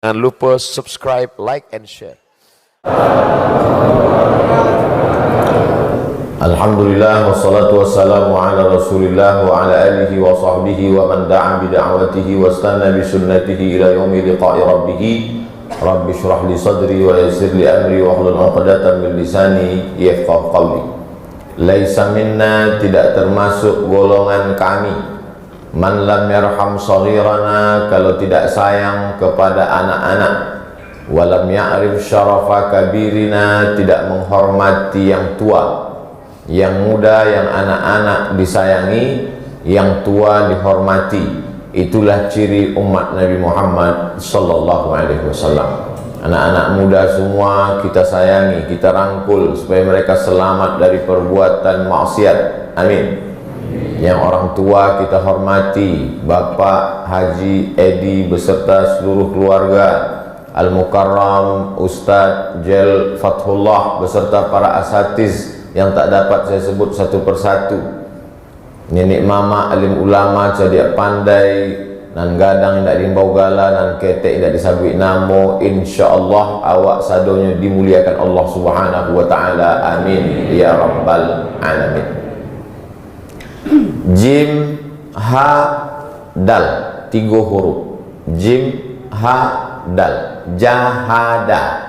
Jangan lupa subscribe, like, and share. Alhamdulillah wassalatu wassalamu ala rasulillah wa ala alihi wa sahbihi wa man da'a bida'watihi wa istanna bi sunnatihi ila yaumi liqa'i rabbih. Rabbi shrah li sadri wa yassir li amri wa hlul 'uqdatam min lisani yafqahu qawli. Laisa minna, tidak termasuk golongan kami, man lam yarham saghirana, kalau tidak sayang kepada anak-anak, walam ya'rif syarafa kabirina, tidak menghormati yang tua, yang muda, yang anak-anak disayangi, yang tua dihormati. Itulah ciri umat Nabi Muhammad sallallahu alaihi wasallam. Anak-anak muda semua kita sayangi, kita rangkul supaya mereka selamat dari perbuatan maksiat. Amin. Yang orang tua kita hormati, Bapak Haji Edi beserta seluruh keluarga, Al-Mukarram Ustadz Jel Fathullah beserta para asatiz yang tak dapat saya sebut satu persatu, nenek mama, alim ulama, cerdik pandai, nan gadang tidak dimbau gala, nan ketek tidak disabui namo. InsyaAllah awak sadonya dimuliakan Allah subhanahu wa ta'ala. Amin ya rabbal alamin. Jim, ha, dal, 3 huruf. Jim, ha, dal. Jahada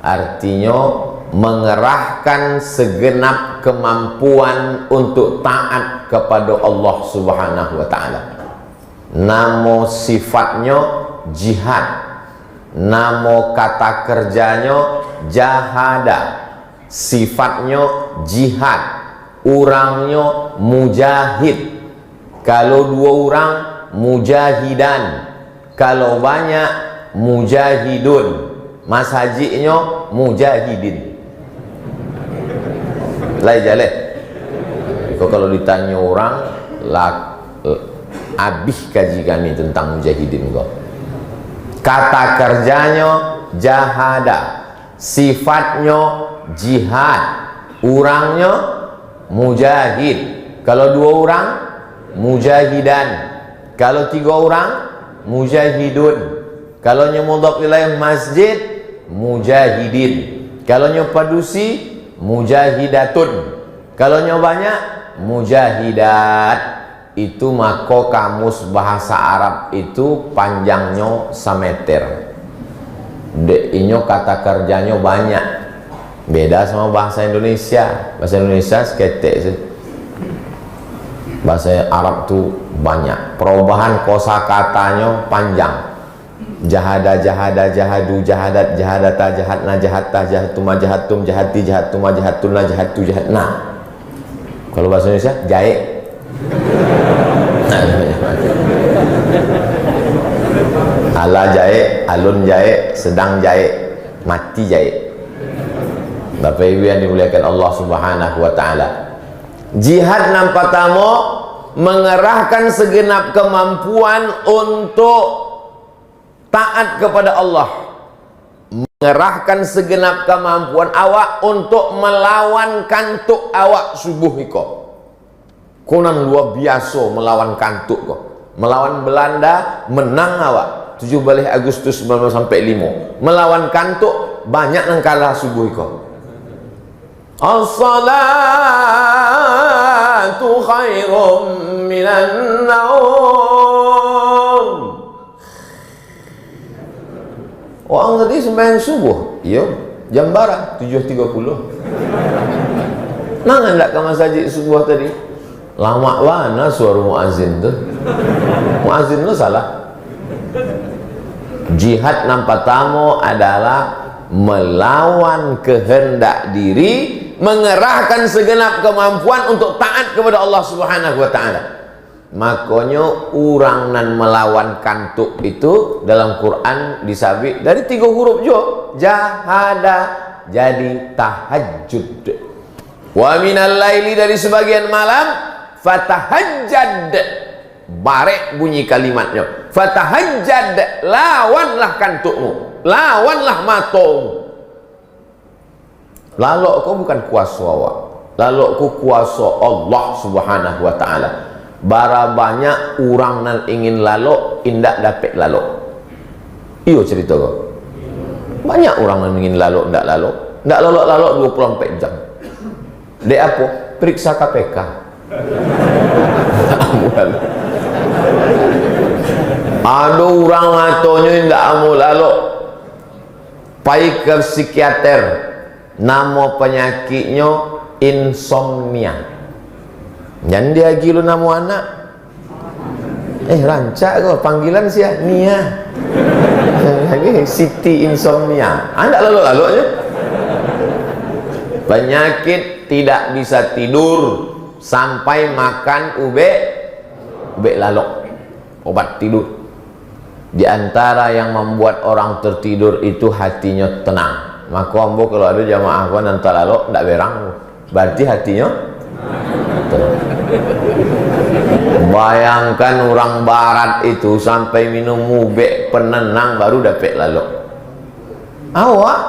artinya mengerahkan segenap kemampuan untuk taat kepada Allah subhanahu wa ta'ala. Namo sifatnya jihad, namo kata kerjanya jahada, sifatnya jihad, orangnya mujahid. Kalau 2 orang mujahidan, kalau banyak mujahidun. Mas hajinya mujahidin. Lai jale. Kalau ditanya orang habis kaji kami tentang mujahidin kok. Kata kerjanya jahada, sifatnya jihad, orangnya mujahid. Kalau 2 orang mujahidan, kalau 3 orang mujahidun. Kalau nyemodok wilayah masjid mujahidin, kalau nyopadusi mujahidatun, kalau banyak mujahidat. Itu maka kamus bahasa Arab itu panjangnya sameter, inyo kata kerjanya banyak. Beda sama bahasa Indonesia. Bahasa Indonesia seketek sih. Bahasa Arab tuh banyak, perubahan kosakatanya panjang. Jahada, jahada, jahadu, jahadat, jahadata, jahatna, jahatta, jahatuma, jahatum, jahati, jahatuma, jahatuna, jahatu, jahatna. Kalau bahasa Indonesia jahe. Ala jahe, alun jahe, sedang jahe, mati jahe. Bapak Ibu yang dimuliakan Allah subhanahu wa ta'ala. Jihad nampak tamu mengerahkan segenap kemampuan untuk taat kepada Allah, mengerahkan segenap kemampuan awak untuk melawan kantuk awak subuh iko. Konan luar biasa melawan kantuk kok. Melawan Belanda menang awak 17 Agustus 1945. Melawan kantuk banyak yang kalah subuh iko. As-salatu khairum minan naum. Orang tadi sembahyang subuh, iya, jam barat 7.30. Nangan tak ke masjid subuh tadi? Lama mana suara muazzin tu? Muazzin tu salah. Jihad nampak tamu adalah melawan kehendak diri, mengerahkan segenap kemampuan untuk taat kepada Allah subhanahu wa ta'ala. Makanya orang nan melawan kantuk itu dalam Quran disabit dari 3 huruf jo. Jahada, jadi tahajud. Wa minal laili, dari sebagian malam, fatahajjad, barek bunyi kalimatnya. Fatahajjad, lawanlah kantukmu, lawanlah matamu. Lalu kau bukan kuasa awak, lalu kau kuasa Allah subhanahu wa ta'ala. Bara banyak orang nan ingin lalu, indak dapat lalu. Iyo cerita kau. Banyak orang yang ingin lalu, ndak lalu 24 jam. Dek apa? Periksa KPK. Ada orang ngatonya ndak mau lalu. Pai ke psikiater. Nama penyakitnya insomnia. Yang dia gila nama anak. Rancak kau panggilan sia Nia. Siti insomnia. Anda lalu-lalunya. Penyakit tidak bisa tidur sampai makan ube lalok, obat tidur. Di antara yang membuat orang tertidur itu hatinya tenang. Maka ambo kalau ada jamaah gua nanti lalok ndak berang, berarti hatinya tenang. Bayangkan orang barat itu sampai minum ube penenang baru dapat lalok. Awak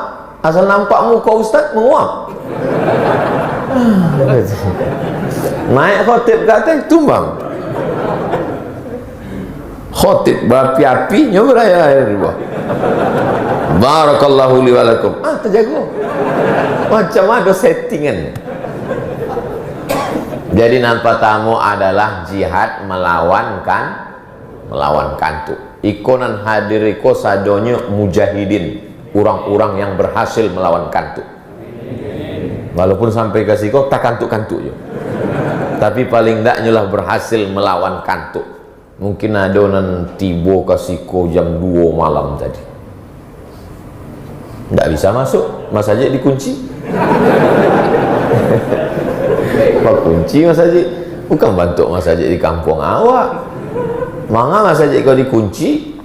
asal nampak muka ustaz menguap. Naik khotib kata tumbang. Khotib berapi-api nyoba air di bawah. Barakallahu li wa lakum. Terjaga. Macam ada settingan. Jadi nampak tamu adalah jihad melawan kantuk. Ikonan hadiriko sadonyo mujahidin, orang-orang yang berhasil melawan kantuk. Walaupun sampai ke siko tak kantuk-kantuk yo. Tapi paling tidak nyelah berhasil melawan kantuk. Mungkin ada nan tibo ke siko jam 2 malam tadi. Tidak bisa masuk, Mas Haji dikunci. Pak kunci Mas Haji, bukan bantu Mas Haji di kampung awak. Mangga Mas Haji kau dikunci,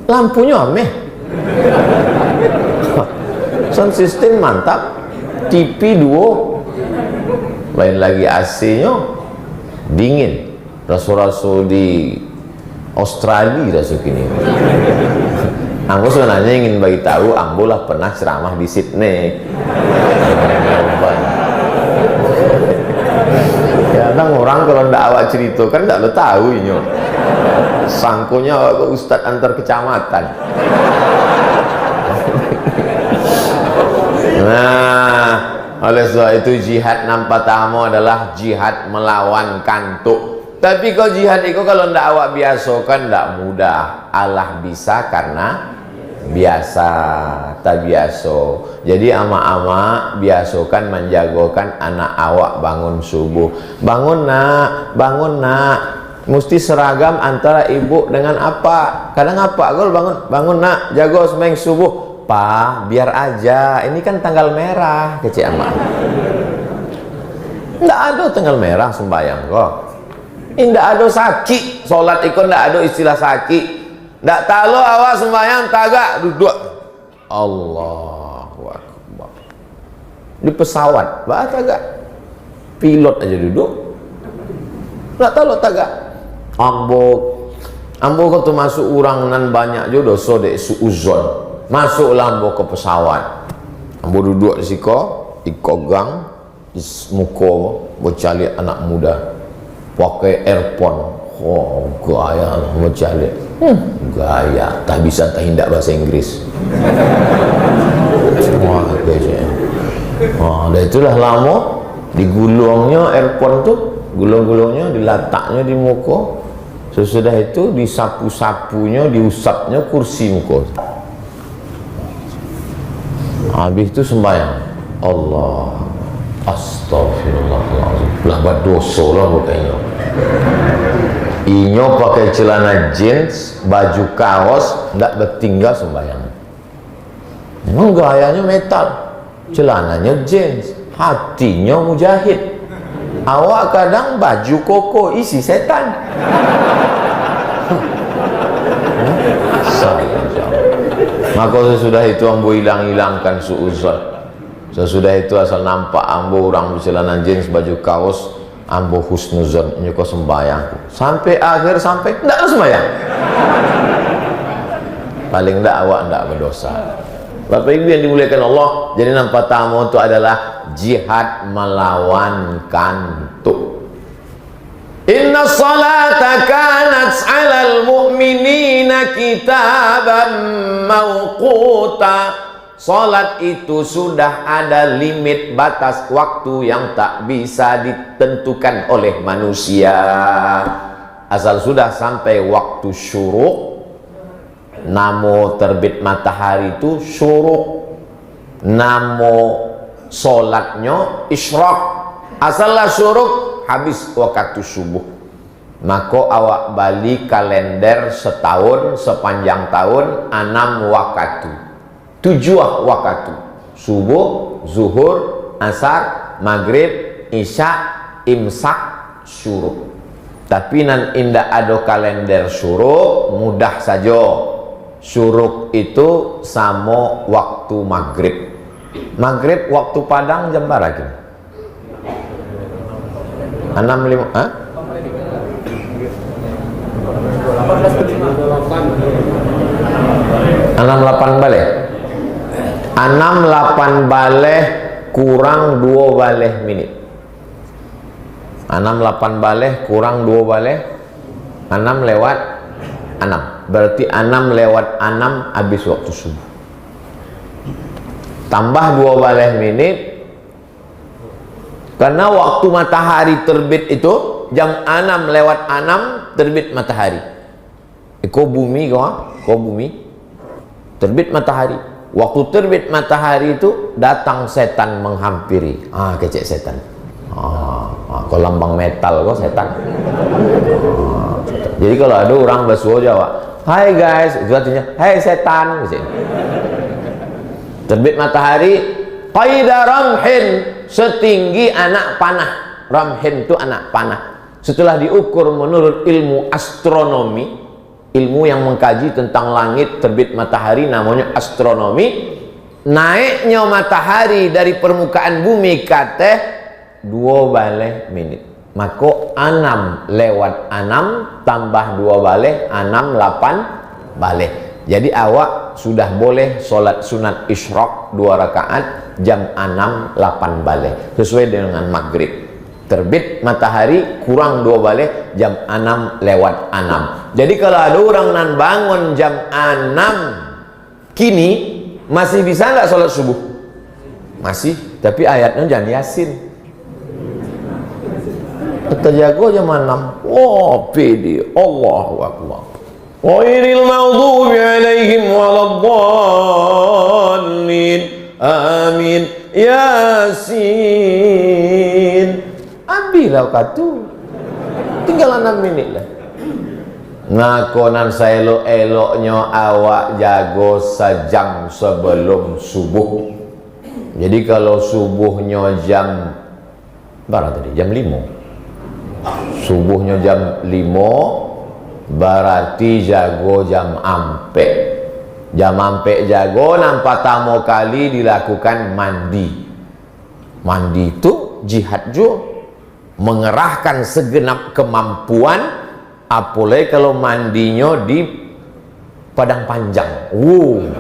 lampunya ameh. Sound system mantap, TV 2, lain lagi AC-nya dingin. Rasul-rasul di Australia rasul kini. Ambo sebenarnya ingin bagi tahu, ambo lah pernah ceramah di Sydney. Kadang orang kalau ndak awak cerita kan ndak lo tahu ini. Sangkonya awak ke ustad antar kecamatan. Nah, oleh sebab itu jihad nampak tamu adalah jihad melawan kantuk. Tapi kalau jihad itu kalau ndak awak biasa kan ndak mudah. Allah bisa karena biasa, tak biasa. Jadi ama-ama biasakan menjagokan anak awak bangun subuh. Bangun nak, mesti seragam antara ibu dengan apa. Kadang apa kalau bangun nak, jago sembahyang subuh. Pa, biar aja, ini kan tanggal merah kecil ama. Ndak ada tanggal merah sembahyang kok. Ndak ada sakit, solat ikut ndak ada istilah sakit. Ndak tahu awak sembahyang tagak duduk. Allahu Akbar. Di pesawat, bah tagak. Pilot aja duduk. Ndak tahu tagak. Ambo kau tu masuk orang nan banyak jo dosa dek suuzon. Masuklah ambo ke pesawat. Ambo duduk di siko, gang, di muka bocali anak muda. Pakai earphone. Oh, gaya lah bocali. Gaya, tak bisa tak hindak bahasa Inggris. Wah, kayaknya. Dan itulah lama digulungnya earphone tuh, gulung-gulungnya diletaknya di muka. Sesudah itu disapu-sapunya, diusapnya kursi muka. Habis itu sembahyang. Allah, astagfirullahaladzim. Lah berdosa lah bukannya. Inyo pakai celana jeans, baju kaos, ndak bertinggal sembahyang. Memang gayanya metal, celananya jeans, hatinya mujahid. Awak kadang baju koko isi setan. Maka sesudah itu ambo hilangkan suuzon. Sesudah itu asal nampak ambo orang bercelana jeans, baju kaos, ambo husnuzon nyuko sembahyang. Sampai akhir sampai ndak sembahyang. Paling ndak awak ndak berdosa. Bapak Ibu yang dimuliakan Allah, jadi nampak tamu itu adalah jihad melawan kantuk. Inna salata kanat 'alal mu'minina kitaban mauquta. Salat itu sudah ada limit batas waktu yang tak bisa ditentukan oleh manusia. Asal sudah sampai waktu syuruk, namo terbit matahari itu syuruk, namo solatnya isyraq. Asalnya syuruk, habis waktu subuh. Maka awak balik kalender setahun, sepanjang tahun 6 waktu. 7 waktu: subuh, zuhur, asar, maghrib, isya, imsak, syuruk. Tapi nan indah ada kalender syuruk, mudah saja. Syuruk itu sama waktu maghrib. Maghrib waktu Padang jam berapa? 65, hah? 68 balik. 68 balik kurang 2 balik menit. 68 balik kurang 2 balik 6 lewat 6. Berarti 6 lewat 6 habis waktu subuh. Tambah 2 balik menit. Karena waktu matahari terbit itu jam 6 lewat 6 terbit matahari. Kau bumi kau bumi terbit matahari. Waktu terbit matahari itu datang setan menghampiri. Kecek setan. Kau lambang metal kau setan. Jadi kalau ada orang bahasa Jawa, "Hai guys," itu artinya, "Hai setan." Terbit matahari, qaida ramhin, setinggi anak panah. Ramhin itu anak panah. Setelah diukur menurut ilmu astronomi, ilmu yang mengkaji tentang langit terbit matahari, namanya astronomi, naiknya matahari dari permukaan bumi kata 2 balik menit. Maka 6 lewat 6 tambah 2 balik 6 8 balik. Jadi awak sudah boleh solat sunat isyraq 2 rakaat jam 6 8 balik sesuai dengan maghrib. Terbit matahari kurang 2 balik jam 6 lewat 6. Jadi kalau ada orang nan bangun jam 6 kini, masih bisa nggak sholat subuh? Masih, tapi ayatnya jangan Yasin. Kita jago jam 6. Oh, pede. Allahu Akbar. Ghairil maghdubi alaihim waladdallin. Amin. Yasin. Ambillah katu. Tinggal 6 menit lah. Ngakonan elok-eloknya awak jago sejam sebelum subuh. Jadi kalau subuhnya jam berapa tadi? Jam 5. Subuhnya jam 5 berarti jago jam ampe. Jam ampe jago nampak tamu kali dilakukan mandi. Mandi itu jihad juga. Mengerahkan segenap kemampuan, apalagi kalau mandinya di padang panjang.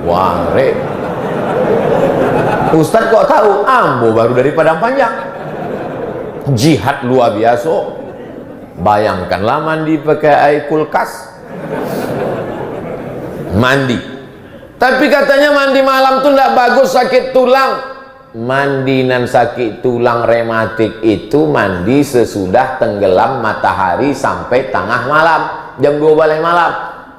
Ware. Ustaz kok tahu? Ambo baru dari padang panjang. Jihad luar biasa. Bayangkanlah mandi pakai air kulkas. Mandi. Tapi katanya mandi malam tuh tidak bagus, sakit tulang. Mandi nan sakit tulang rematik itu mandi sesudah tenggelam matahari sampai tengah malam, jam 2 balik malam.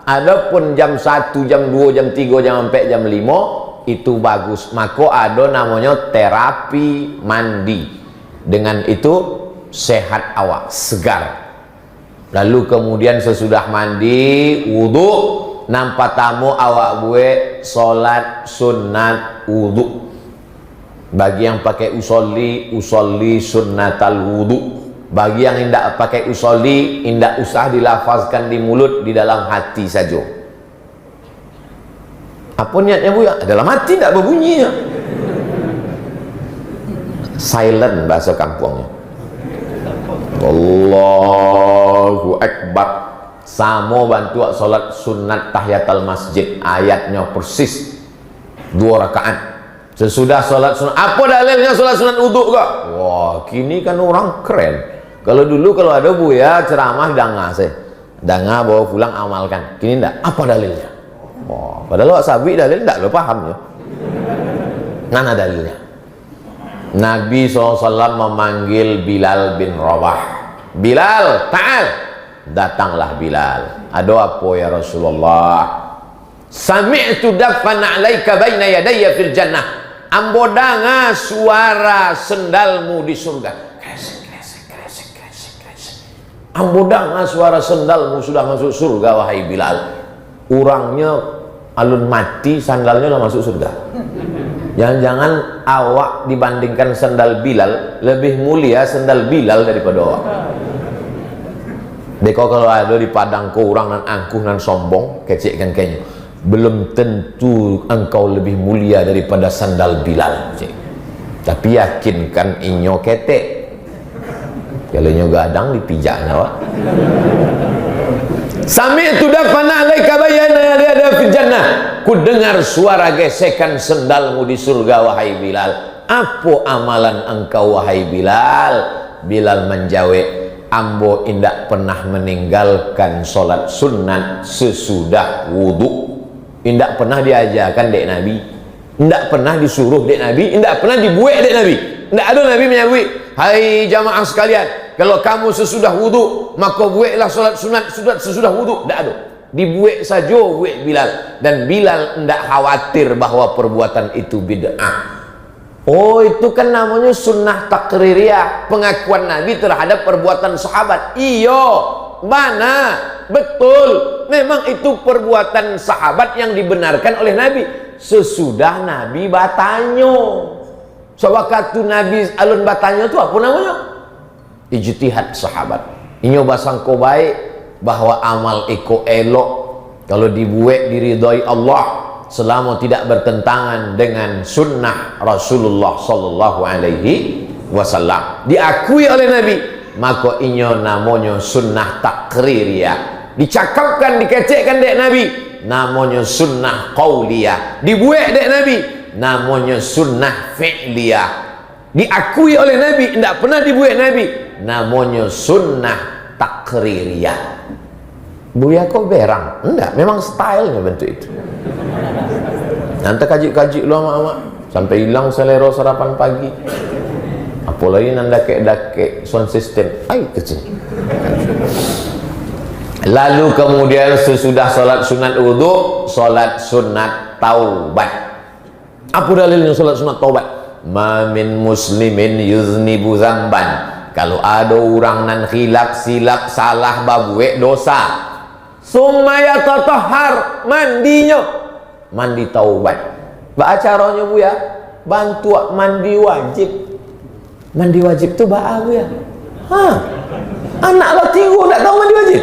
Adapun jam 1, jam 2, jam 3, jam 4, jam 5 itu bagus. Maka ada namanya terapi mandi. Dengan itu sehat awak, segar. Lalu kemudian sesudah mandi, wudhu, nampak tamu awak gue sholat sunat wudhu. Bagi yang pakai usolli sunnatal wudu. Bagi yang tidak pakai usolli, tidak usah dilafazkan di mulut, di dalam hati saja. Apa niatnya bu ya? Dalam hati tidak berbunyi ya. Silent bahasa kampungnya. Allahu Akbar. Sama bantu solat sunat tahiyatul masjid, ayatnya persis 2 rakaat. Sesudah sholat sunat, apa dalilnya sholat sunat wudhu kok? Wah, kini kan orang keren. Kalau dulu kalau ada Buya ceramah danga bawa pulang amalkan. Kini enggak. Apa dalilnya? Oh, padahal wak sabi dalil enggak lo paham ya. Mana dalilnya? Nabi SAW memanggil Bilal bin Rabah. Bilal, ta'al. Datanglah Bilal. Ada apa ya Rasulullah? Sami'tu dafan 'alaika baina yadayya fil jannah. Ambo danga suara sendalmu di surga. Kresek, kresek, kresek, kresek, kresek. Ambo danga suara sendalmu sudah masuk surga wahai Bilal. Orangnya alun mati, sandalnya udah masuk surga. Jangan-jangan awak dibandingkan sandal Bilal lebih mulia sandal Bilal daripada awak. Deko kalau ada di padang ko orang nan angkuh nan sombong, kecek kan kayaknya. Belum tentu engkau lebih mulia daripada sandal Bilal. Cik. Tapi yakinkan inyo ketek. Kalau inyo gadang dipijaknya wak. Sami'tu dafana 'alaika bayana ada fil jannah. Ku dengar suara gesekan sendalmu di surga wahai Bilal. Apa amalan engkau wahai Bilal? Bilal menjawab, ambo indak pernah meninggalkan solat sunat sesudah wudu. Indak pernah diajarkan dek Nabi, indak pernah disuruh dek Nabi, indak pernah dibuat dek Nabi. Indak ada Nabi menyabui, hai jamaah sekalian, kalau kamu sesudah wudu maka buatlah solat sunat sesudah wudu. Indak ada, dibuat saja buat Bilal. Dan Bilal indak khawatir bahwa perbuatan itu bid'ah. Oh, itu kan namanya sunnah takririyah, pengakuan Nabi terhadap perbuatan sahabat. Iyo, mana? Betul, memang itu perbuatan sahabat yang dibenarkan oleh Nabi sesudah Nabi batanyo. Sewaktu Nabi alun batanyo itu apa namanya? Ijtihad sahabat. Inyo basangko baik bahwa amal iko elok kalau dibuat diridhoi Allah selama tidak bertentangan dengan sunnah Rasulullah sallallahu alaihi wasallam, diakui oleh Nabi, maka inyo namanya sunnah takririyah. Dicakapkan, dikecekkan dek Nabi, namanya sunnah qauliyah. Dibuat dek Nabi, namanya sunnah fi'liyah. Diakui oleh Nabi, tidak pernah dibuat Nabi, namanya sunnah takririyah. Buya kok berang? Enggak, memang stylenya bentuk itu. Nanti kaji-kaji lu sama-sama sampai hilang selera sarapan pagi. Apalagi nanda dake sound system. Ay, kecil. Lalu kemudian sesudah sholat sunat wudu, sholat sunat taubat. Apa dalilnya sholat sunat taubat? Ma min muslimin yuznibu zamban. Kalau ada orang nan khilaf silap salah babuek dosa, sumaya tatahhar, mandinya mandi taubat. Ba caranya Bu ya? Bantu mandi wajib. Mandi wajib tuh ba Bu ya? Hah? Anak lo tinggu tak tahu mandi wajib.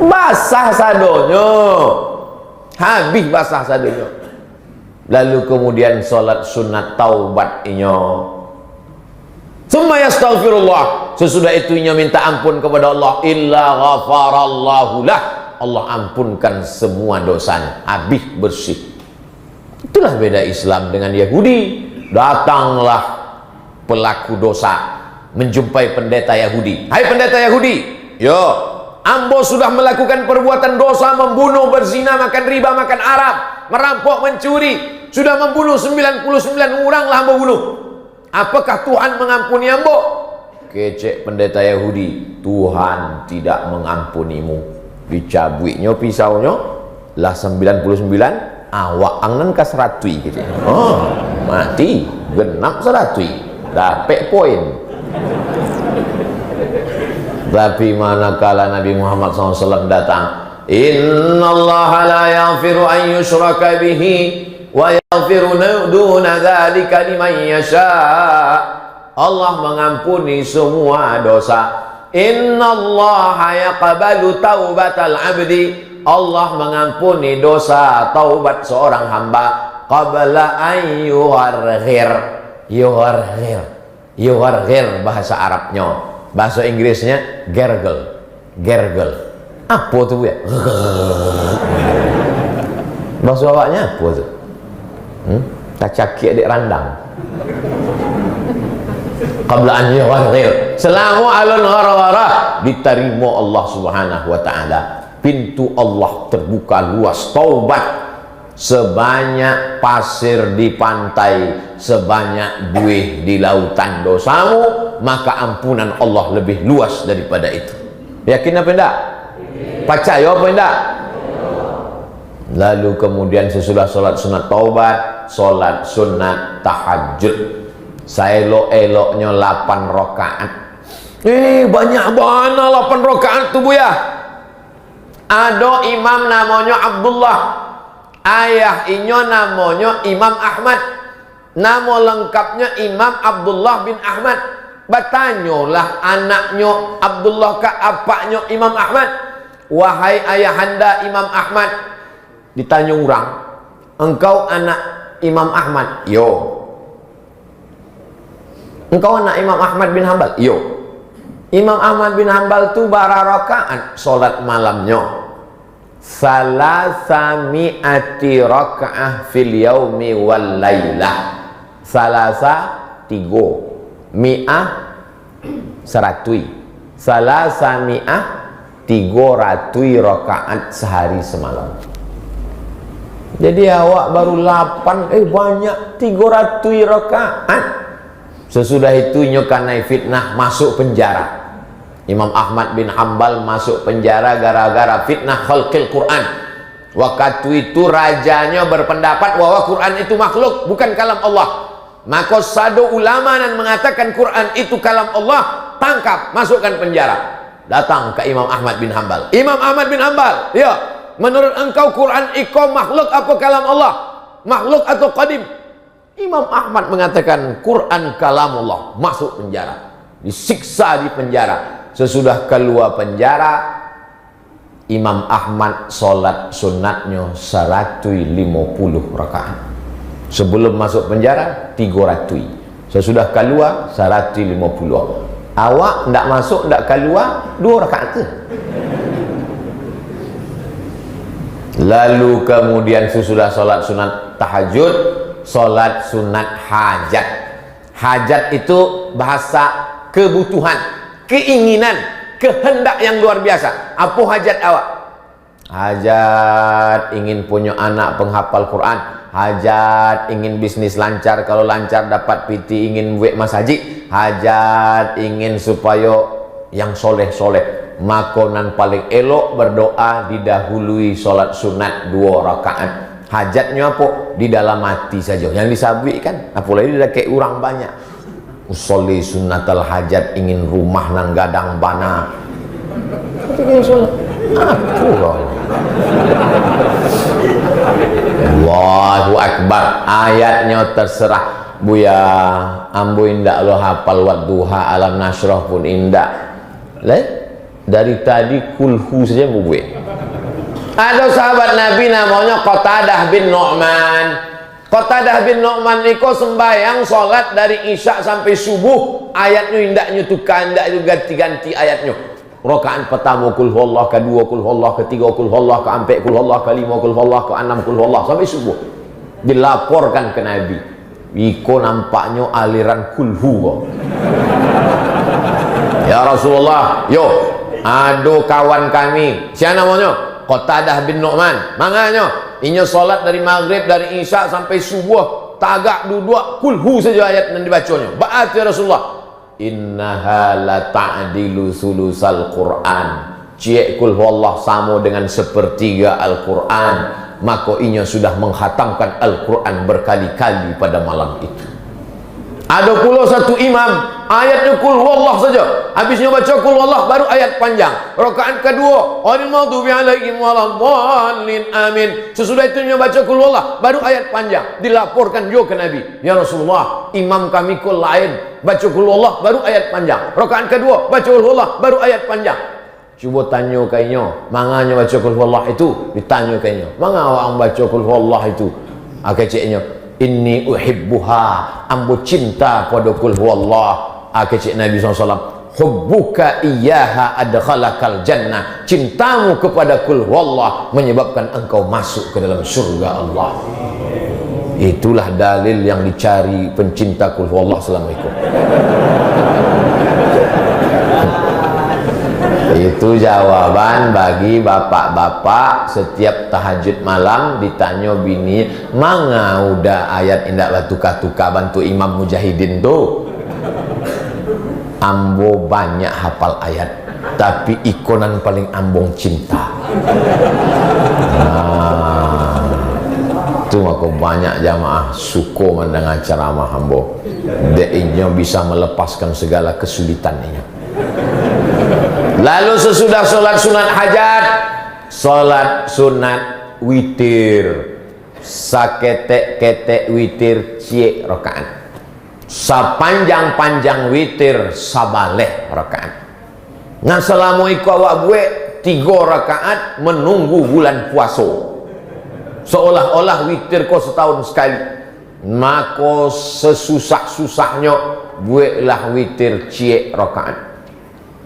Basah sadonyo, habis basah sadonyo. Lalu kemudian sholat sunat taubat inyo. Summa yastaghfirullah. Sesudah itu inyo minta ampun kepada Allah. Illa ghafarallahu lah. Allah ampunkan semua dosanya, habis bersih. Itulah beda Islam dengan Yahudi. Datanglah pelaku dosa menjumpai pendeta Yahudi. Hai pendeta Yahudi, yo, ambo sudah melakukan perbuatan dosa, membunuh, berzina, makan riba, makan Arab, merampok, mencuri, sudah membunuh 99 orang lah ambo bunuh. Apakah Tuhan mengampuni ambo? Kecek pendeta Yahudi, Tuhan tidak mengampunimu. Dicabuinya pisaunya lah 99, awak angnan ka 100 gitu. Oh, mati, genap 100, dapat poin. Tapi manakala Nabi Muhammad SAW datang, innallaha la yaghfiru an yushraka bihi wa yaghfiru duna dzalika liman yasha. Allah mengampuni semua dosa. Innallaha yaqbalu taubatal abdi. Allah mengampuni dosa taubat seorang hamba qabla an yuharghir. Yuharghir bahasa Arabnya. Bahasa Inggrisnya gargle. Apa tuh ya? Bahasa awaknya apa tuh? Kacaki adik randang. qabla an yugharghir, selama alun gharghara diterima Allah Subhanahu wa taala. Pintu Allah terbuka luas taubat, sebanyak pasir di pantai, sebanyak buih di lautan dosamu, maka ampunan Allah lebih luas daripada itu. Yakin apa enggak? Percaya apa enggak? Lalu kemudian sesudah sholat sunat taubat, sholat sunat tahajud, seelok-eloknya 8 rakaat. Banyak banget 8 rakaat tuh bu ya. Ada imam namanya Abdullah, ayah inyo namanya Imam Ahmad, nama lengkapnya Imam Abdullah bin Ahmad. Bertanyalah anaknya Abdullah ke apaknya Imam Ahmad, wahai ayahanda Imam Ahmad. Ditanya orang, engkau anak Imam Ahmad? Yo. Engkau anak Imam Ahmad bin Hanbal? Yo. Imam Ahmad bin Hanbal tu bara rakaat solat malamnya, salasami'ati rakaah fil yaumi wal lailah. Salasa 3, mi'ah 100, salasami'ah 300 rakaat sehari semalam. Jadi awak baru 8, banyak 300 rakaat. Sesudah itu nyokanai fitnah, masuk penjara. Imam Ahmad bin Hanbal masuk penjara gara-gara fitnah khalqil Quran. Waktu itu rajanya berpendapat bahwa Quran itu makhluk, bukan kalam Allah. Maka sado ulama dan mengatakan Quran itu kalam Allah, tangkap, masukkan penjara. Datang ke Imam Ahmad bin Hanbal. Imam Ahmad bin Hanbal, ya, menurut engkau Quran itu makhluk apa kalam Allah? Makhluk atau qadim? Imam Ahmad mengatakan Quran kalamullah, masuk penjara, disiksa di penjara. Sesudah keluar penjara, Imam Ahmad sholat sunatnya 150 rakaat. Sebelum masuk penjara 300, sesudah keluar 150. Awak tidak masuk, tidak keluar 2 rakaat tu. Lalu kemudian sesudah sholat sunat tahajud, sholat sunat hajat. Hajat itu bahasa kebutuhan, keinginan, kehendak yang luar biasa. Apa hajat awak? Hajat ingin punya anak penghafal Quran, hajat ingin bisnis lancar, kalau lancar dapat PT, ingin buat masjid, hajat ingin supaya yang soleh-soleh. Makonan paling elok berdoa didahului sholat sunat 2 rakaat. Hajatnya apa? Di dalam hati saja, yang disabik kan, apalagi dia kayak orang banyak. Usolli sunnatal hajat, ingin rumah nang gadang bana. Allahu Akbar. Ayatnya terserah buya, ambo indak lo hafal wadduha, alam nasrah pun indak. Dari tadi kulhu saja bu gue. Ada sahabat Nabi namanya Qatadah bin Nu'man. Qatadah bin Nu'man niko sembahyang sholat dari isya sampai subuh, ayatnya indaknya tukar, indak itu ganti-ganti ayatnya. Rakaat pertama kul huwallah, kedua kul huwallah, ketiga kul huwallah, keempat kul huwallah, kelima kul huwallah, keenam kul huwallah sampai subuh. Dilaporkan ke Nabi. Iko nampaknya aliran kulhu. Ya Rasulullah, yo, aduh kawan kami, siapa namanya? Qatadah bin Nu'man. Makanya inya solat dari maghrib, dari isya sampai subuh, tagak duduk kulhu saja ayat yang dibacanya. Ba'at ya Rasulullah, innaha la ta'dilu sulusal Quran. Cik kulhu Allah sama dengan sepertiga Al-Quran. Maka inya sudah menghatamkan Al-Quran berkali-kali pada malam itu. Ada pula satu imam, ayatnya kul huwallah saja, habisnya baca kul huwallah baru ayat panjang. Rakaat kedua, ghairil maghdubi alaihim waladdallin, amin. Sesudah itu dia baca kul huwallah baru ayat panjang. Dilaporkan juga ke Nabi, ya Rasulullah, imam kami kul lain, baca kul huwallah baru ayat panjang. Rakaat kedua baca kul huwallah baru ayat panjang. Cuba tanya kayaknya, manganya baca kul huwallah itu? Ditanya kayaknya, manga orang baca kul huwallah itu? Keceknya, inni uhibbuha, ambo cinta pada kul huwallah. Kecik Nabi SAW, hubbuka iyyaha adkhalakal jannah. Cintamu kepada kul huwallah menyebabkan engkau masuk ke dalam surga Allah. Itulah dalil yang dicari pencinta kul huwallah selama itu. Itu jawaban bagi bapak-bapak setiap tahajud malam ditanya bini, manga udah ayat indak batuka-tuka bantu Imam Mujahidin tuh. Ambo banyak hafal ayat, tapi ikonan paling ambong cinta. Itu aku banyak jamaah suko mendengar ceramah ambo. Dia bisa melepaskan segala kesulitannya. Lalu sesudah sholat sunat hajat, sholat sunat witir, saketek-ketek witir cie rakaat, sapanjang-panjang witir sabaleh rakaat. Nah selama iku awak gue 3 rakaat menunggu bulan puasa, seolah-olah witir kau setahun sekali. Maka sesusah-susahnya gue lah witir cie rakaat.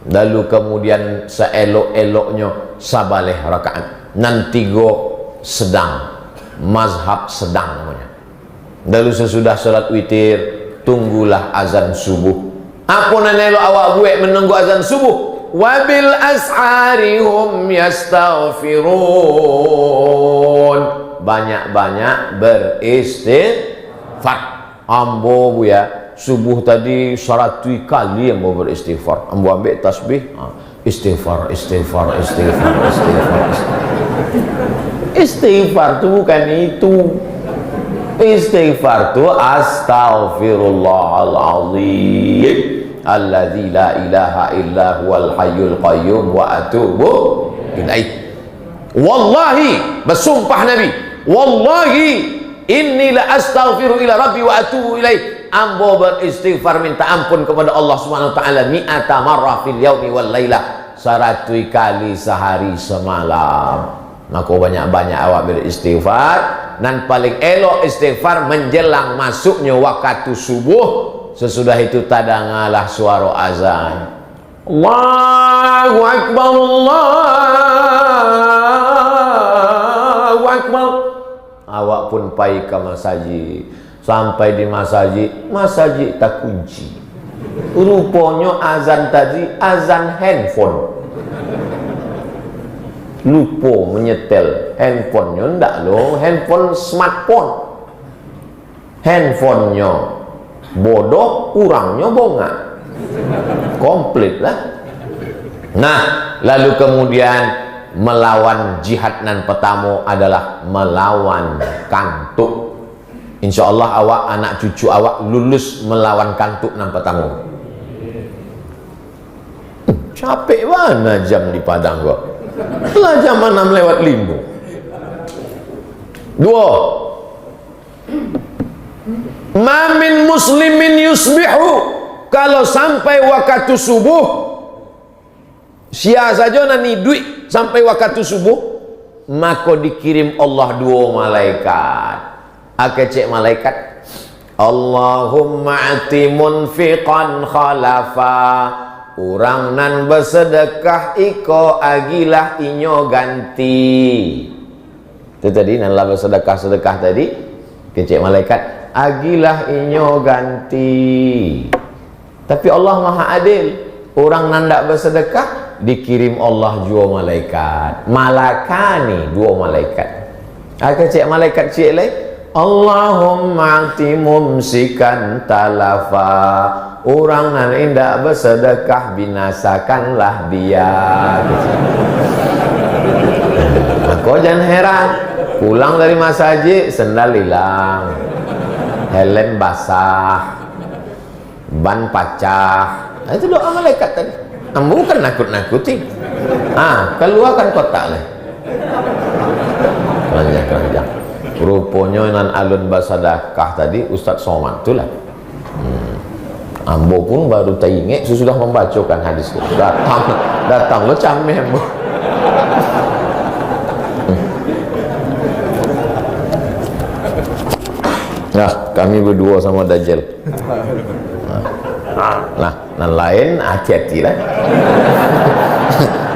Lalu kemudian seelok-eloknya sabaleh rakaat. Nanti go sedang, mazhab sedang namanya. Lalu sesudah salat witir, tunggulah azan subuh. Apa nanelo awak gue menunggu azan subuh? Wabil ashari hum yastaghfirun. Banyak-banyak beristighfar. Ambo bu ya, subuh tadi 100 kali yang mau beristighfar. Ambo ambil tasbih, istighfar, istighfar, istighfar, istighfar. Istighfar itu bukan itu. Istighfar itu astaghfirullahaladzim alladzi la ilaha illa huwal hayyul qayyum wa atubu ilaih. Wallahi, bersumpah Nabi, wallahi inni la astaghfiru ila rabbi wa atubu ilaih. Ambo beristighfar minta ampun kepada Allah Subhanahu wa taala mi'ata marrah fil yaumi wal laila, 100 kali sehari semalam. Maka banyak-banyak awak beristighfar, dan paling elok istighfar menjelang masuknya waktu subuh. Sesudah itu tadangalah suara azan. Allahu akbar, Allahu akbar. Awak pun pai ke masjid. Sampai di masjid tak kunci. Rupanya azan tadi azan handphone. Lupa menyetel handphonenya, ndak loh, handphone smartphone. Handphonenya bodoh, orangnya bongak. Komplit lah. Nah, lalu kemudian melawan jihad nan pertama adalah melawan kantuk. Insya Allah awak, anak cucu awak lulus melawan kantuk nan pertama. Capek mana jam di Padang kok. Lah jam 6 lewat 5. 2. Mamin muslimin yusbihu, kalau sampai waktu subuh, sia saja nani duit sampai waktu subuh, maka dikirim Allah 2 malaikat. Akecek malaikat, Allahumma ati munfiqan khalafa, orang nan bersedekah iko agilah inyo ganti. Itu tadi nan lah bersedekah tadi, kecek malaikat, agilah inyo ganti. Tapi Allah maha adil, orang nan ndak bersedekah dikirim Allah 2 malaikat. Malakani 2 malaikat. Kecek malaikat cik lain, Allahumma ati mumsikan talafa, orang nan indak bersedekah binasakanlah dia. Kau jangan heran, pulang dari masjid sendal hilang, helm basah, ban pecah. Itu doa malaikat tadi. Ambo bukan nakut-nakuti. Keluarkan kotak lah. Keranjang. Rupanya nan alun bersedekah tadi Ustaz Somad itulah. Ambo pun baru teringat sesudah membacakan hadis itu. Datang lo cameh ambo. Nah, kami berdua sama Dajjal. Nah, nan lain hati-hati lah.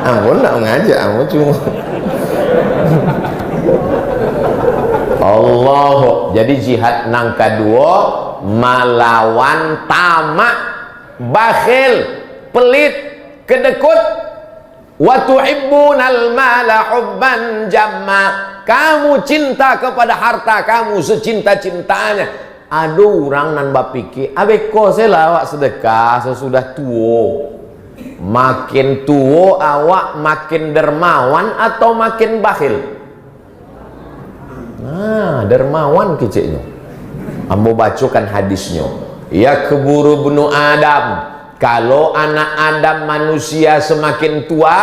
Ambo nak ngajak, ambo cuma Allah. Jadi jihad nang kedua melawan tamak, bakhil, pelit, kedekut. Wa tuhibbunal mala hubban jamma. Kamu cinta kepada harta kamu secinta-cintanya. Aduh orang nan bapiki, abeko saya awak sedekah sesudah tua. Makin tua awak makin dermawan atau makin bakhil? Nah, dermawan keciknya. Ambo bacakan hadisnya. Ya keburu bunuh Adam. Kalau anak Adam manusia semakin tua,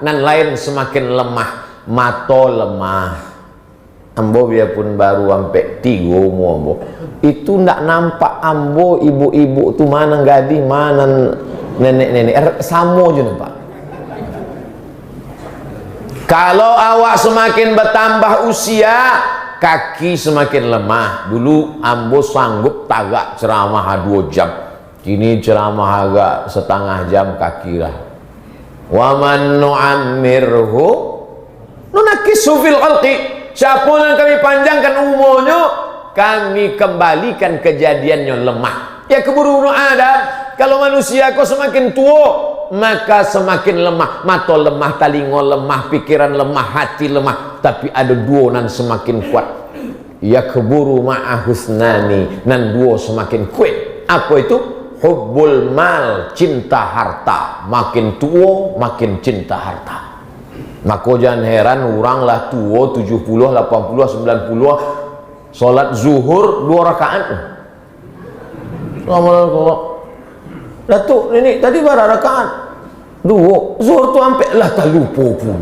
nan lain semakin lemah. Mato lemah. Ambo biarpun baru sampai 3 umur ambo, itu ndak nampak ambo ibu-ibu tu mana gadis mana nenek-nenek samo je nampak. Kalau awak semakin bertambah usia, kaki semakin lemah. Dulu ambo sanggup tagak ceramah 2 jam, kini ceramah agak setengah jam kaki lah. Wa man nu'ammirhu nunakisu fil khalqi. Siapa yang kami panjangkan umurnya, kami kembalikan kejadiannya lemah. Ya keburu Adam. Kalau manusia kau semakin tua, maka semakin lemah. Mata lemah, telinga lemah, pikiran lemah, hati lemah. Tapi ada 2 nan semakin kuat. Ya keburu ma'ahusnani, nan 2 semakin kuat. Apa itu? Hubbul mal, cinta harta. Makin tua, makin cinta harta. Maka jangan heran orang lah tua 70, 80, 90 solat zuhur 2 rakaat. Assalamualaikum. Datuk ini tadi berapa rakaat? 2. Zuhur tu sampai lah tak lupa pula.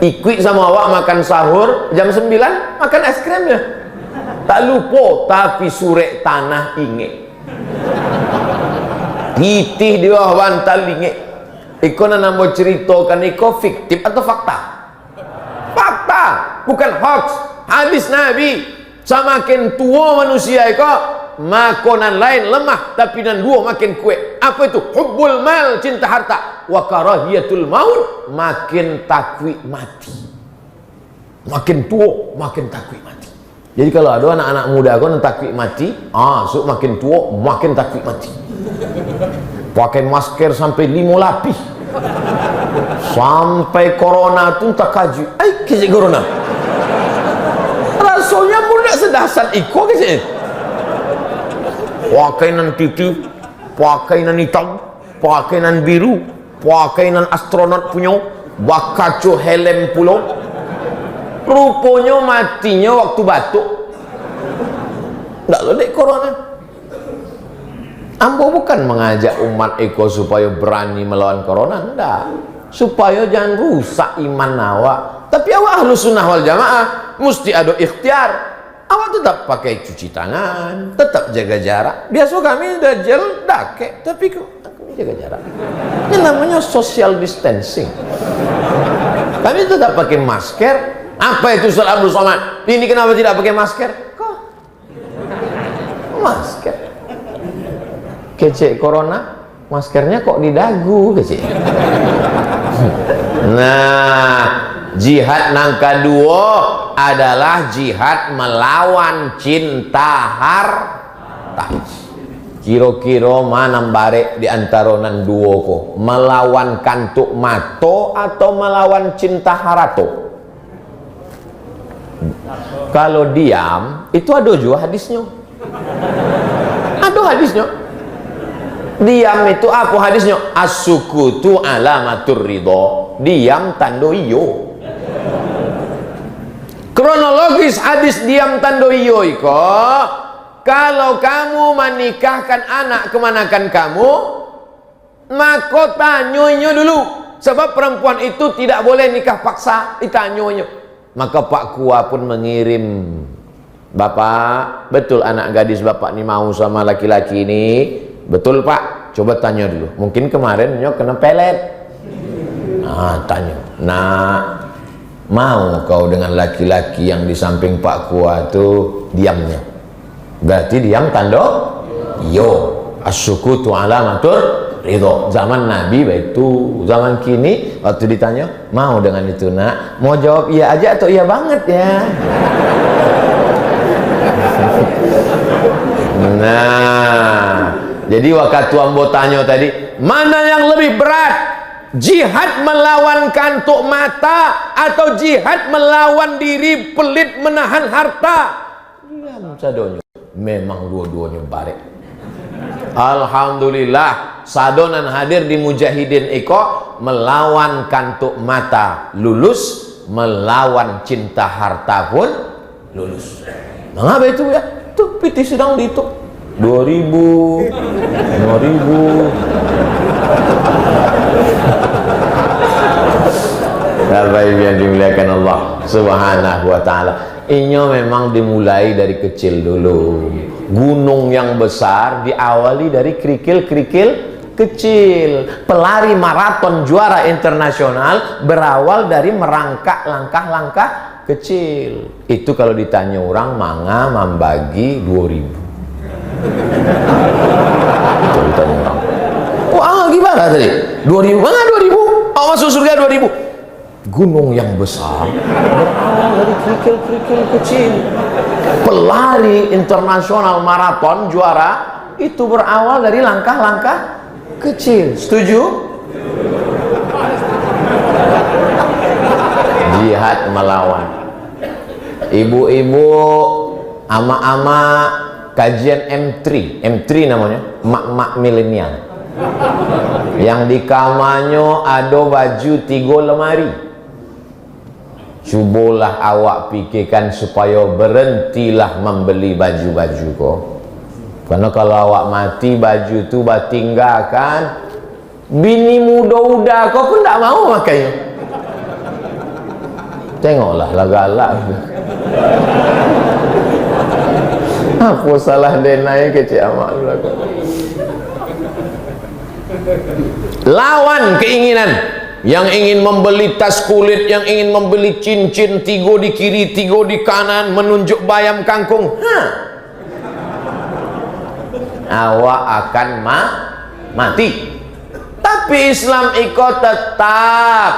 Ikut sama awak makan sahur jam 9 makan es krimnya. Tak lupa tapi surek tanah ingat. Titih di bawah bantal ingat. Iko nak mau ceritakan iko fiktif atau fakta? Fakta, bukan hoax. Hadis Nabi, semakin tua manusia iko, makanan lain lemah, tapi nan 2 makin kuat. Apa itu? Hubbul mal, cinta harta. Wa karahiyatul maut, makin takwi mati. Makin tua, makin takwi mati. Jadi kalau ada anak-anak muda kau yang takwi mati, so makin tua, makin takwi mati. Pakai masker sampai 5 lapis, sampai corona tu tak kaji. Kecik corona. Rasanya pun tak sedasar iko kecik. Pakai nan putih, pakai nan hitam, pakai nan biru, pakai nan astronot punya, bakacu helm pulau. Rupanya matinya waktu batuk. Tak ledek corona. Ambo bukan mengajak umat eko supaya berani melawan corona, enggak. Supaya jangan rusak iman awak. Tapi awak ahlus sunnah wal jamaah mesti ada ikhtiar. Awak tetap pakai cuci tangan, tetap jaga jarak. Biasa kami dajjal dake, tapi kami jaga jarak. Ini namanya social distancing. Kami tetap pakai masker. Apa itu Ustaz Abdul Somad? Ini kenapa tidak pakai masker? Kok? Masker. Kecek corona, maskernya kok di dagu kecek. Nah, jihad nang kedua adalah jihad melawan cinta harta. Kira-kira mana barek di antara nan dua ko? Melawan kantuk mato atau melawan cinta harato? Kalau diam, itu ada juga hadisnya. Ada hadisnya. Diam itu apa hadisnya? As-sukutu alamatur ridho. Diam tanda iyo. Kronologis hadis diam tanda iyo iko, kalau kamu menikahkan anak kemanakan kamu, maka tanyonya dulu. Sebab perempuan itu tidak boleh nikah paksa, ditanyonya. Maka Pak Kua pun mengirim, Bapak, betul anak gadis Bapak ini mau sama laki-laki ini? Betul Pak, coba tanya dulu. Mungkin kemarin nyok kena pelet. Nah, tanya. Nah, mau kau dengan laki-laki yang di samping Pak Kua itu diamnya? Berarti diam tanda yo. As-sukutu alamatur ridho. Zaman Nabi itu, zaman kini waktu ditanya mau dengan itu nak, mau jawab iya aja atau iya banget ya. Nah, jadi waktu ambo tanya tadi, mana yang lebih berat? jihad melawan kantuk mata atau jihad melawan diri pelit menahan harta? Diam sadonyo. Memang dua-duanya barek. Alhamdulillah sadonan hadir di Mujahidin Iko melawan kantuk mata lulus, melawan cinta harta pun lulus. Mengapa itu ya? Tuh piti sedang dihitung 2000 Bapak Ibu yang dimuliakan Allah Subhanahu wa ta'ala, inyo memang dimulai dari kecil dulu. Gunung yang besar diawali dari kerikil-kerikil kecil. Pelari maraton juara internasional berawal dari merangkak langkah-langkah kecil. Itu kalau ditanya orang manga membagi 2000. Kalau ditanya orang, wah gimana tadi? 2000, mana 2000? Oh, masuk surga 2000. Gunung yang besar berawal dari kerikil-kerikil kecil. Pelari internasional maraton juara itu berawal dari langkah-langkah kecil. Setuju? Jihad melawan. Ibu-ibu, ama-ama kajian M3 namanya, mak-mak milenial. Yang di kamarnya ada baju 3 lemari. Cubalah awak pikirkan supaya berhentilah membeli baju-baju kok. Karena kalau awak mati baju tu tinggalkan, bini muda-muda kau pun tak mau makanya. Tengoklah lah galak. Apa salah denai kecil amak belakang. Lawan keinginan yang ingin membeli tas kulit, yang ingin membeli cincin 3 di kiri 3 di kanan, menunjuk bayam kangkung. Awak akan mati. Tapi Islam ikut tetap.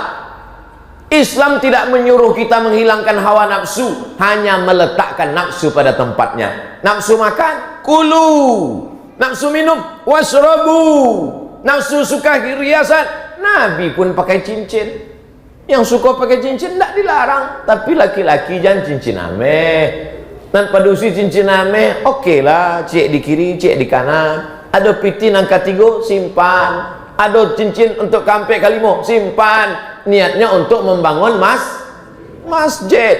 Islam tidak menyuruh kita menghilangkan hawa nafsu, hanya meletakkan nafsu pada tempatnya. Nafsu makan, kulu. Nafsu minum, wasrabu. Nafsu suka hiasan, Nabi pun pakai cincin. Yang suka pakai cincin tidak dilarang, tapi laki-laki jangan cincin ameh. Dan padusi cincin ameh, oke lah, cek di kiri, cek di kanan. Ada piti angka 3, simpan. Ada cincin untuk kampe kalimo, simpan. Niatnya untuk membangun masjid.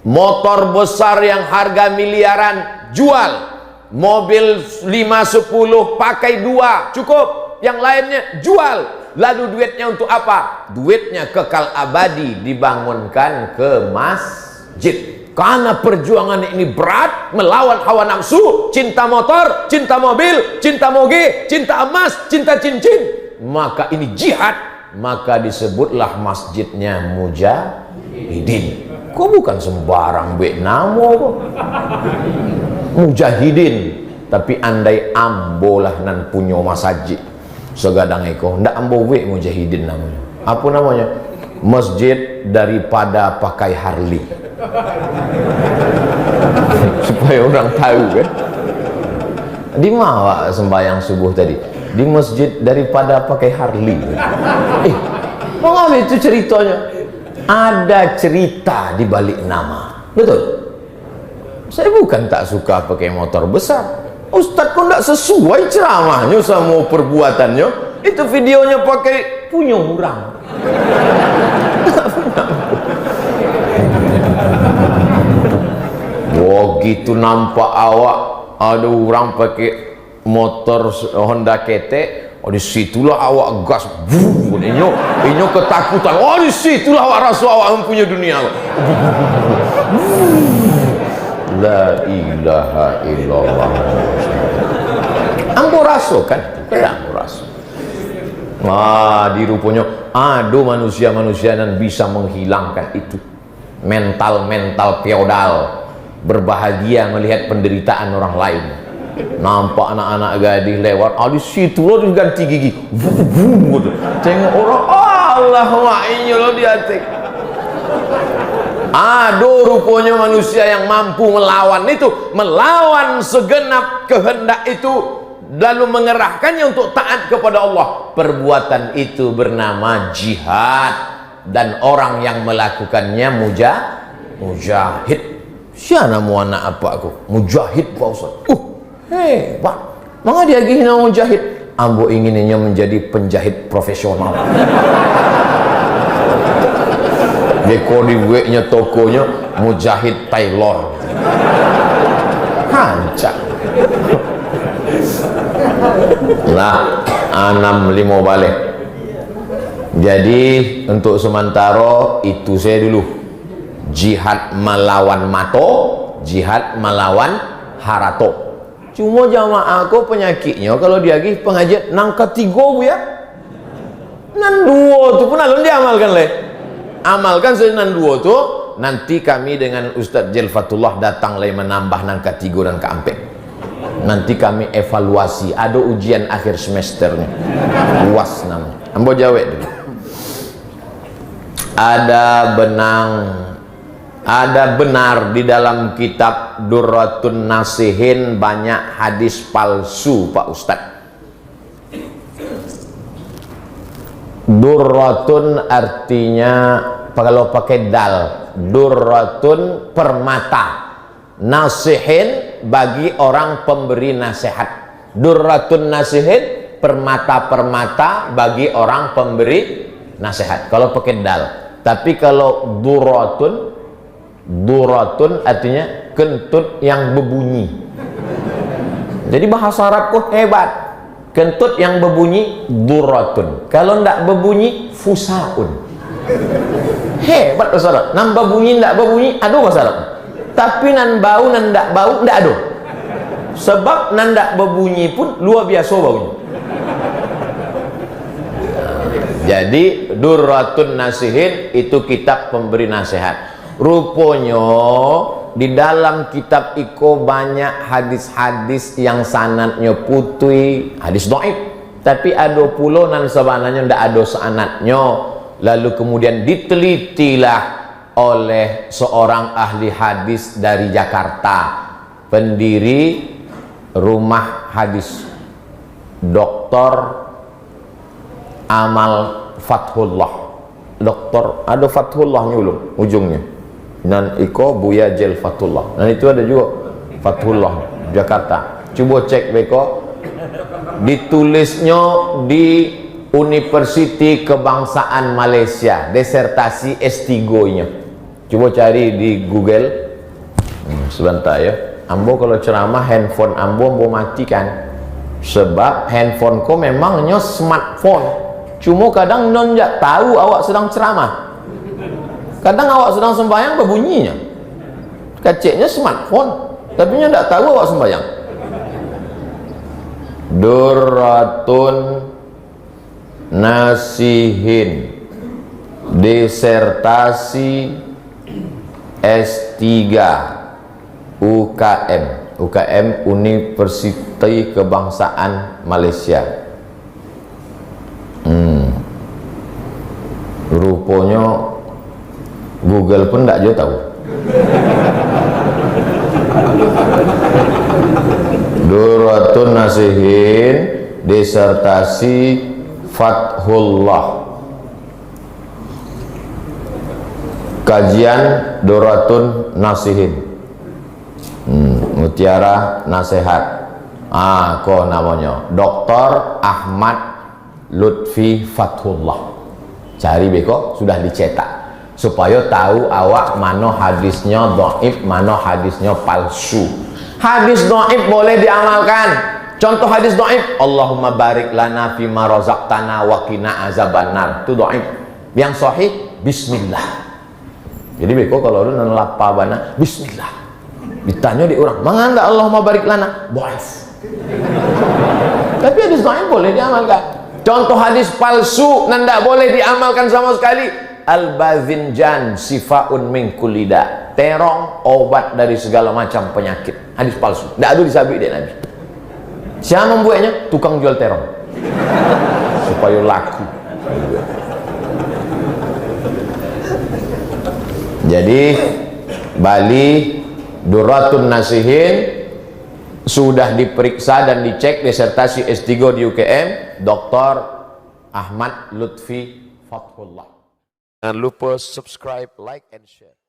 Motor besar yang harga miliaran, jual. Mobil 5-10 pakai 2, cukup. Yang lainnya jual. Lalu duitnya untuk apa? Duitnya kekal abadi, dibangunkan ke masjid. Karena perjuangan ini berat, melawan hawa nafsu, cinta motor, cinta mobil, cinta moge, cinta emas, cinta cincin. Maka ini jihad, maka disebutlah masjidnya Mujahidin. Kok bukan sembarang nama kok. Mujahidin. Tapi andai ambolah nan punya masjid segadang eko, ndak ambo we Mujahidin namanya. Apa namanya? Masjid daripada pakai Harley. Supaya orang tahu kan. Di mana sembahyang subuh tadi? Di masjid daripada pakai Harley. Mengapa itu ceritanya? Ada cerita di balik nama. Betul? Saya bukan tak suka pakai motor besar. Ustadz kok tidak sesuai ceramahnya sama perbuatannya. Itu videonya pakai punya orang. Wah gitu nampak awak ada orang pakai motor Honda ketek. Oh disitulah awak gas. Inyo ketakutan. Oh disitulah awak rasa awak mempunyai dunia. La ilaha illallah. Ambo raso kan? Ambo raso. Di rupanya ada manusia-manusia yang bisa menghilangkan itu. Mental-mental feodal, berbahagia melihat penderitaan orang lain. Nampak anak-anak gadis lewat, di situ lo diganti gigi. Tengok orang, Allah wa'inyo lo di hati. Ada rupanya manusia yang mampu melawan itu, melawan segenap kehendak itu lalu mengerahkannya untuk taat kepada Allah, perbuatan itu bernama jihad, dan orang yang melakukannya mujahid. Siapa nama anak apa aku? Mujahid Pak Ustaz. Hebat. Maka dia gini mujahid. Ambo inginnya menjadi penjahit profesional. Deko di nya tokonya Mujahid Taylor. Hancak. Lah 65 balik. Jadi untuk sementara itu saya dulu. Jihad melawan mato, jihad melawan harato. Cuma jamaah aku penyakitnya kalau dia lagi pengajian nang ketiga bu ya. Nan dua tu pun alun diamalkan leh. Amalkan senan dua tu, nanti kami dengan Ustaz Jelfatullah datang lagi menambah nang ketiga dan keempat. Nanti kami evaluasi, ada ujian akhir semesternya. UAS namanya. Ambo jawab dulu. Ada benar di dalam kitab Durratun Nasihin banyak hadis palsu Pak Ustaz. Durratun artinya kalau pakai dal, durratun permata, nasihin bagi orang pemberi nasihat. Durratun nasihin permata-permata bagi orang pemberi nasihat kalau pakai dal. Tapi kalau duratun artinya kentut yang berbunyi. Jadi bahasa Arabku hebat. Kentut yang berbunyi duratun. Kalau tidak berbunyi fusaun. Hebat bahasa Arab. Nan berbunyi tidak berbunyi ada bahasa Arab. Tapi nan bau nan tidak bau tidak ada. Sebab nan tidak berbunyi pun luar biasa baunya. Jadi Durratun Nasihin itu kitab pemberi nasihat. Rupanya di dalam kitab iko banyak hadis-hadis yang sanadnya putih, hadis dhaif. Tapi ada pula nan sebenarnya ndak ada sanadnya. Lalu kemudian ditelitilah oleh seorang ahli hadis dari Jakarta, pendiri rumah hadis, Dr. Amal Fathullah. Doktor ada Fathullah nyulung ujungnya. Dan iko Buya Jelfatullah. Dan itu ada juga Fathullah Jakarta. Coba cek beko. Ditulisnya di Universiti Kebangsaan Malaysia, disertasi S3-nya. Coba cari di Google. Sebentar ya. Ambo kalau ceramah handphone ambo matikan. Sebab handphone ko memangnya smartphone. Cuma kadang non tak tahu awak sedang ceramah. Kadang awak sedang sembahyang berbunyinya. Kaciknya smartphone, tapi nya tak tahu awak sembahyang. Durratun Nasihin, disertasi S3 UKM, UKM Universiti Kebangsaan Malaysia. Rupanya Google pun tak jauh tahu. Durratun Nasihin, disertasi Fathullah. Kajian Durratun Nasihin. Mutiara Nasihat. Kok namanya? Dr. Ahmad Lutfi Fathullah. Cari beko, sudah dicetak. Supaya tahu awak mana hadisnya dhaif, mana hadisnya palsu. Hadis dhaif boleh diamalkan. Contoh hadis dhaif, Allahumma barik lana fima razaqtana wa qina azabannar. Itu dhaif. Yang sahih bismillah. Jadi beko kalau lu ngelapa bana bismillah. Ditanya di orang, "Manganda Allahumma barik lana?" Dhaif. Tapi hadis dhaif boleh diamalkan. Contoh hadis palsu dan tidak boleh diamalkan sama sekali. Al-Bazinjan sifaun min kulli da. Terong obat dari segala macam penyakit. Hadis palsu. Tidak ada disabik dia Nabi. Siapa membuatnya? Tukang jual terong. Supaya laku. Jadi Bali Durratun Nasihin Sudah diperiksa dan dicek disertasi S3 di UGM, Dr. Ahmad Lutfi Fathullah. Jangan lupa subscribe, like, and share.